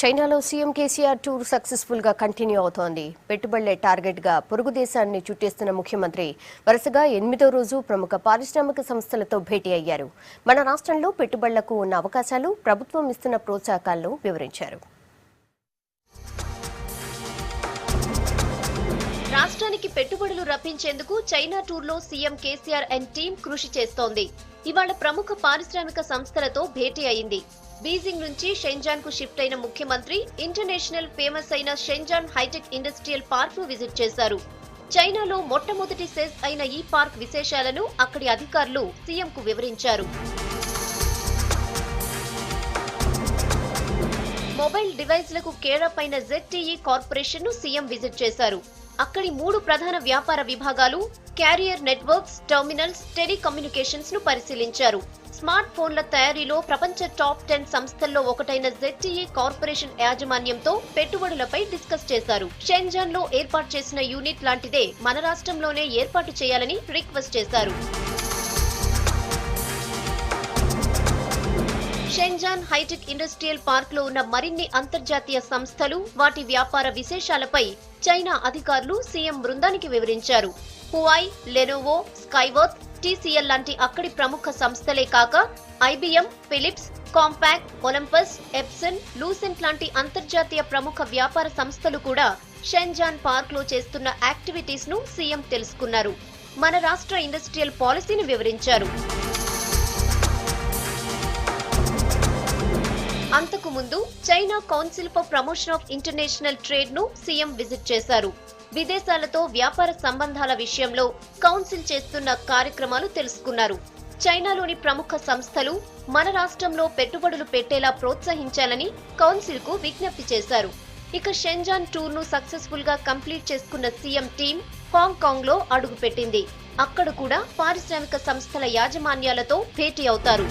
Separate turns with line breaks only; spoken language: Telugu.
చైనాలో సీఎం కేసీఆర్ టూర్ సక్సెస్ఫుల్ గా కంటిన్యూ అవుతోంది. పెట్టుబడులే టార్గెట్ గా పొరుగు దేశాన్ని చుట్టేస్తున్న ముఖ్యమంత్రి వరుసగా 8వ రోజు ప్రముఖ పారిశ్రామిక సంస్థలతో భేటీ అయ్యారు. మన రాష్ట్రంలో పెట్టుబడులకు ఉన్న అవకాశాలు, ప్రభుత్వం ఇస్తున్న ప్రోత్సాహకాలను వివరించారు.
రాష్ట్రానికి పెట్టుబడులు రప్పించేందుకు చైనా టూర్లో సీఎం కేసీఆర్ అండ్ టీం కృషి చేస్తోంది. ఇవాళ ప్రముఖ పారిశ్రామిక సంస్థలతో భేటీ అయింది. బీజింగ్ నుంచి షెంజాన్ కు షిఫ్ట్ అయిన ముఖ్యమంత్రి ఇంటర్నేషనల్ ఫేమస్ అయిన షెంజాన్ హైటెక్ ఇండస్ట్రియల్ పార్క్ ను విజిట్ చేశారు. చైనాలో మొట్టమొదటి సెజ్ అయిన ఈ పార్క్ విశేషాలను అక్కడి అధికారులు సీఎం కు వివరించారు. మొబైల్ డివైస్లకు కేరప్ అయిన ZTE కార్పొరేషన్ ను సీఎం విజిట్ చేశారు. అక్కడి 3 ప్రధాన వ్యాపార విభాగాలు, క్యారియర్ నెట్వర్క్స్, టెర్మినల్స్, టెలికమ్యూనికేషన్స్ ను పరిశీలించారు. స్మార్ట్ ఫోన్ల తయారీలో ప్రపంచ టాప్ 10 సంస్థల్లో ఒకటైన ZTE కార్పొరేషన్ యాజమాన్యంతో పెట్టుబడులపై డిస్కస్ చేశారు. షెంజాన్ లో ఏర్పాటు చేసిన యూనిట్ లాంటిదే మన రాష్ట్రంలోనే ఏర్పాటు చేయాలని రిక్వెస్ట్ చేశారు. షెంజాన్ హైటెక్ ఇండస్ట్రియల్ పార్క్ లో ఉన్న మరిన్ని అంతర్జాతీయ సంస్థలు, వాటి వ్యాపార విశేషాలపై చైనా అధికారులు సీఎం బృందానికి వివరించారు. హువాయ్, లెనోవో, స్కైవర్త్, TCL లాంటి అక్కడి ప్రముఖ సంస్థలే కాక IBM, Philips, Compaq, Olympus, Epson, Lucent లాంటి అంతర్జాతీయ ప్రముఖ వ్యాపార సంస్థలు కూడా షెంజాన్ పార్క్ లో చేస్తున్న యాక్టివిటీస్ ను సీఎం తెలుసుకున్నారు. మన రాష్ట్ర ఇండస్ట్రియల్ పాలసీని వివరించారు. అంతకు ముందు China council for promotion of international trade ను సీఎం విజిట్ చేశారు. విదేశాలతో వ్యాపార సంబంధాల విషయంలో కౌన్సిల్ చేస్తున్న కార్యక్రమాలు తెలుసుకున్నారు. చైనాలోని ప్రముఖ సంస్థలు మన రాష్ట్రంలో పెట్టుబడులు పెట్టేలా ప్రోత్సహించాలని కౌన్సిల్ కు విజ్ఞప్తి చేశారు. ఇక షెంజాన్ టూర్ ను సక్సెస్ఫుల్ గా కంప్లీట్ చేసుకున్న సీఎం టీం హాంకాంగ్ లో అడుగుపెట్టింది. అక్కడ కూడా పారిశ్రామిక సంస్థల యాజమాన్యాలతో భేటీ అవుతారు.